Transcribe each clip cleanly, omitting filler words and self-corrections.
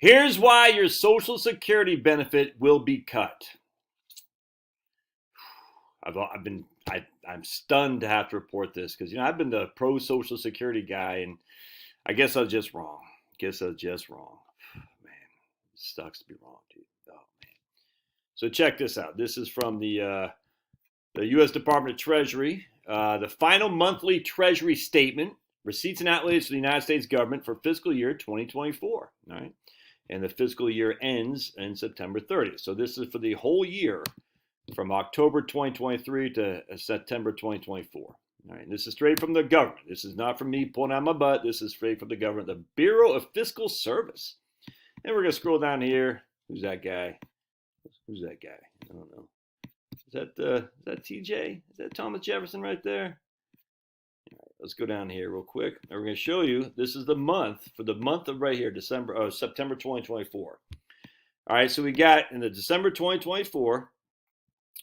Here's why your Social Security benefit will be cut. I'm stunned to have to report this because I've been the pro Social Security guy, and I guess I was just wrong. Man, it sucks to be wrong, dude. Oh man. So check this out. This is from the U.S. Department of Treasury. The final monthly Treasury statement, receipts and outlays for the United States government for fiscal year 2024. All right. And the fiscal year ends in September 30th. So this is for the whole year from October 2023 to September 2024. All right, and this is straight from the government. This is not from me pulling out my butt. This is straight from the government, the Bureau of Fiscal Service. And we're going to scroll down here. Who's that guy? I don't know. Is that TJ? Is that Thomas Jefferson right there? All right, let's go down here real quick. And we're going to show you, this is the month, for the month of right here, September 2024. All right, so we got in the December 2024,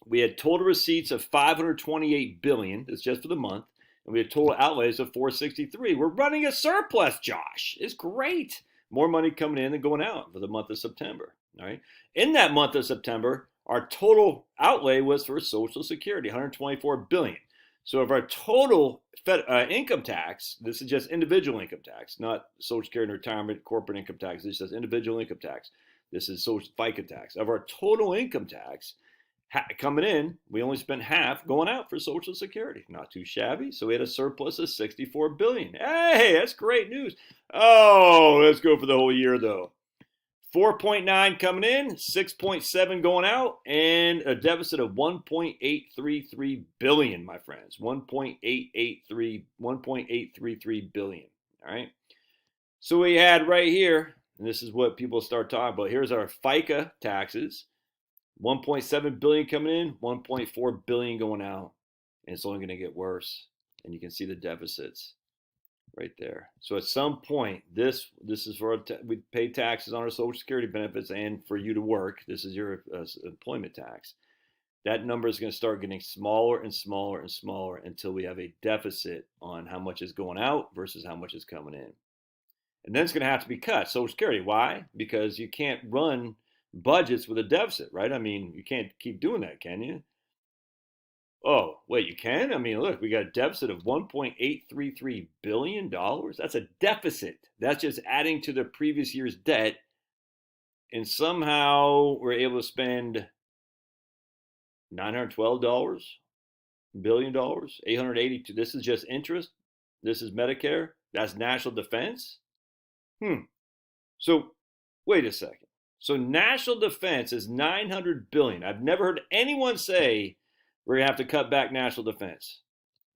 we had total receipts of $528 billion. That's just for the month. And we had total outlays of $463. We're running a surplus, Josh. It's great. More money coming in than going out for the month of September. All right. In that month of September, our total outlay was for Social Security, $124 billion. So if our total income tax, this is just individual income tax, not Social Security and retirement, corporate income tax. This is just individual income tax. This is Social FICA tax. Of our total income tax coming in, we only spent half going out for Social Security. Not too shabby. So we had a surplus of $64 billion. Hey, that's great news. Oh, let's go for the whole year though. 4.9 coming in, 6.7 going out, and a deficit of 1.833 billion, my friends. 1.833 billion. All right. So we had right here, and this is what people start talking about. Here's our FICA taxes. 1.7 billion coming in, 1.4 billion going out, and it's only going to get worse. And you can see the deficits right there. So at some point, this is for we pay taxes on our Social Security benefits and for you to work. This is your employment tax. That number is going to start getting smaller and smaller and smaller until we have a deficit on how much is going out versus how much is coming in. And then it's going to have to be cut. Social Security. Why? Because you can't run budgets with a deficit, right? I mean, you can't keep doing that, can you? Oh, wait, you can? I mean, look, we got a deficit of $1.833 billion. That's a deficit. That's just adding to the previous year's debt. And somehow we're able to spend $912 billion, $882. This is just interest. This is Medicare. That's national defense. So wait a second. So national defense is $900 billion. I've never heard anyone say we're going to have to cut back national defense.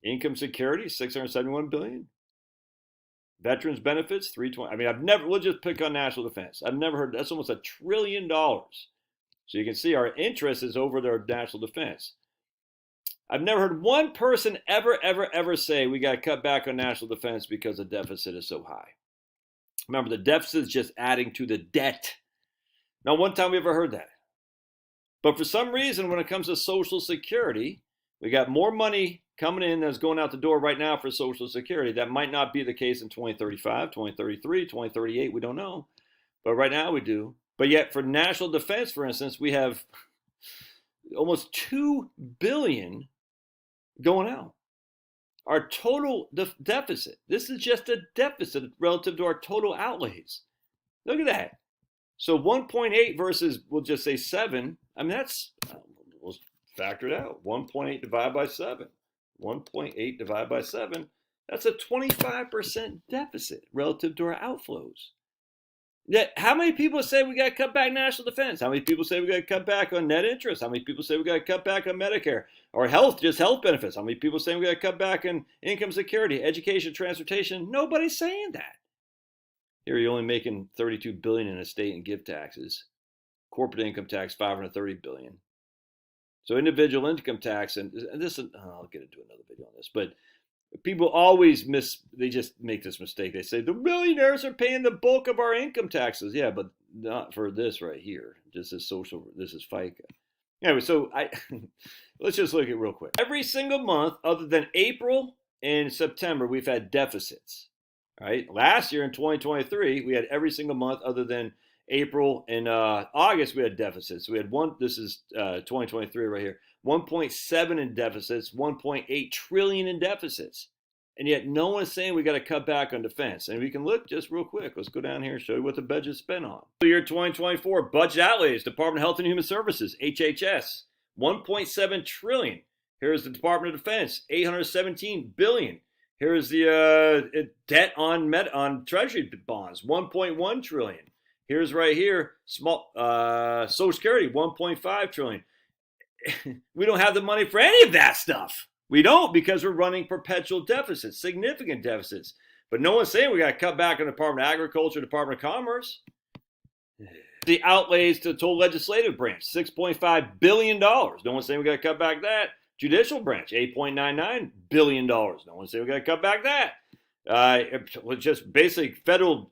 Income security, $671 billion. Veterans benefits, $320. I mean, we'll just pick on national defense. I've never heard, that's almost $1 trillion. So you can see our interest is over their national defense. I've never heard one person ever say we got to cut back on national defense because the deficit is so high. Remember, the deficit is just adding to the debt. Not one time we ever heard that. But for some reason, when it comes to Social Security, we got more money coming in that's going out the door right now for Social Security. That might not be the case in 2035, 2033, 2038. We don't know. But right now we do. But yet for national defense, for instance, we have almost $2 billion going out. Our total deficit, this is just a deficit relative to our total outlays. Look at that. So 1.8 versus, we'll just say 7. I mean, we'll factor it out. 1.8 divided by 7. 1.8 divided by 7. That's a 25% deficit relative to our outflows. Yet, how many people say we got to cut back national defense? How many people say we got to cut back on net interest? How many people say we got to cut back on Medicare or health benefits? How many people say we got to cut back on income security, education, transportation? Nobody's saying that. Here you're only making $32 billion in estate and gift taxes. Corporate income tax, $530 billion. So individual income tax, and this, I'll get into another video on this, but people always they just make this mistake. They say the millionaires are paying the bulk of our income taxes. Yeah, but not for this right here. This is FICA. Anyway, so let's just look at it real quick. Every single month, other than April and September, we've had deficits. Right? Last year in 2023, we had every single month other than April and August, we had deficits. We had this is 2023 right here, 1.7 in deficits, 1.8 trillion in deficits. And yet no one is saying we got to cut back on defense. And we can look just real quick. Let's go down here and show you what the budget spent on. Year 2024, budget outlays, Department of Health and Human Services, HHS, 1.7 trillion. Here's the Department of Defense, 817 billion. Here's the debt on Treasury bonds, 1.1 trillion. Here's right here, small Social Security, 1.5 trillion. We don't have the money for any of that stuff. We don't, because we're running perpetual deficits, significant deficits. But no one's saying we got to cut back on the Department of Agriculture, Department of Commerce. The outlays to the total legislative branch, $6.5 billion. No one's saying we got to cut back that. Judicial branch, $8.99 billion. No one's saying we got to cut back that. Just basically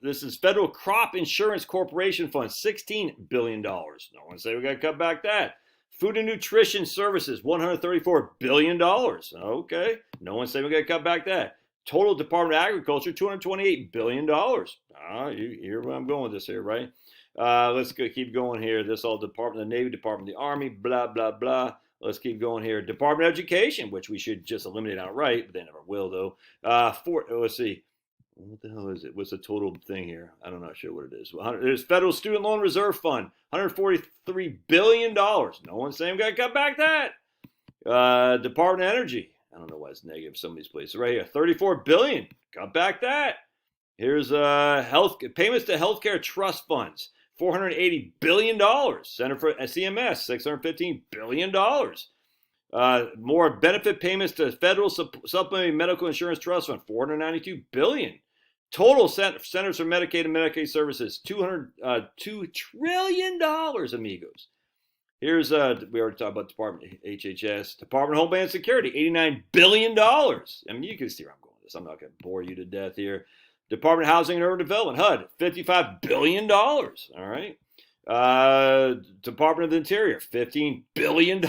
this is Federal Crop Insurance Corporation Fund, $16 billion. No one's saying we got to cut back that. Food and Nutrition Services, $134 billion. Okay. No one's saying we got to cut back that. Total Department of Agriculture, $228 billion. You hear where I'm going with this here, right? Let's keep going here. This all Department of the Navy, Department of the Army, blah, blah, blah. Let's keep going here. Department of Education, which we should just eliminate outright, but they never will, though. Let's see. What the hell is it? What's the total thing here? I'm not sure what it is. There's Federal Student Loan Reserve Fund, $143 billion. No one's saying we got to cut back that. Department of Energy. I don't know why it's negative some of these places. Right here, $34 billion. Cut back that. Here's payments to healthcare trust funds, $480 billion. Center for CMS, $615 billion. More benefit payments to Federal Supplementary Medical Insurance Trust Fund, $492 billion. Total Centers for Medicaid and Medicaid Services, $202 trillion, amigos. Here's, we already talked about Department HHS. Department of Homeland Security, $89 billion. I mean, you can see where I'm going with this. I'm not going to bore you to death here. Department of Housing and Urban Development, HUD, $55 billion. All right. Department of the Interior, $15 billion.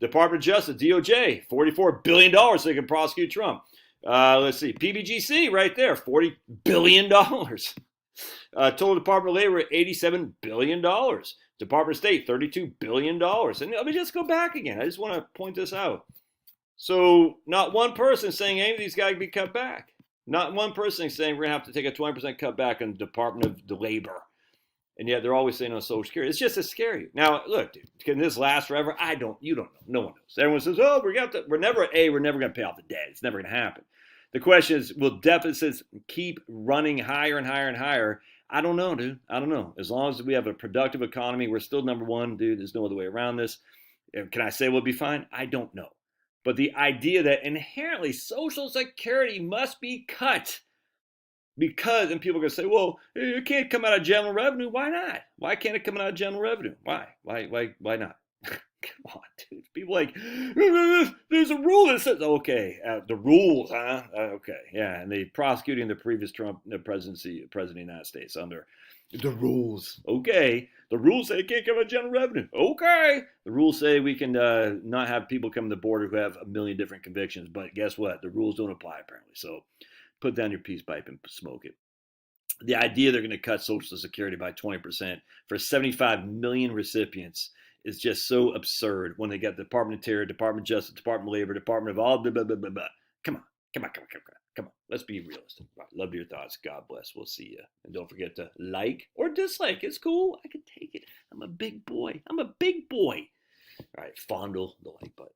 Department of Justice, DOJ, $44 billion so they can prosecute Trump. Let's see, PBGC right there, $40 billion. Total Department of Labor, $87 billion. Department of State, $32 billion. And let me just go back again. I just want to point this out. So not one person saying any of these guys can be cut back. Not one person saying we're going to have to take a 20% cut back on the Department of the Labor. And yet they're always saying on Social Security. It's just to scare you. Now, look, dude, can this last forever? You don't know. No one knows. Everyone says, oh, we're never going to pay off the debt. It's never going to happen. The question is, will deficits keep running higher and higher and higher? I don't know, dude. I don't know. As long as we have a productive economy, we're still number one, dude. There's no other way around this. Can I say we'll be fine? I don't know. But the idea that inherently Social Security must be cut because, and people are going to say, well, it can't come out of general revenue. Why not? Why can't it come out of general revenue? Why not? Come on, dude. People like, there's a rule that says, okay, the rules, huh? Okay, yeah. And they prosecuting the previous Trump president of the United States under the rules. Okay. The rules say it can't come out of general revenue. Okay. The rules say we can not have people come to the border who have a million different convictions. But guess what? The rules don't apply, apparently. So put down your peace pipe and smoke it. The idea they're going to cut Social Security by 20% for 75 million recipients is just so absurd when they got the Department of Interior, Department of Justice, Department of Labor, Department of all blah, blah, blah, blah, blah. Come on. Let's be realistic. Right, love your thoughts. God bless. We'll see you. And don't forget to like or dislike. It's cool. I can take it. I'm a big boy. All right, fondle the like button.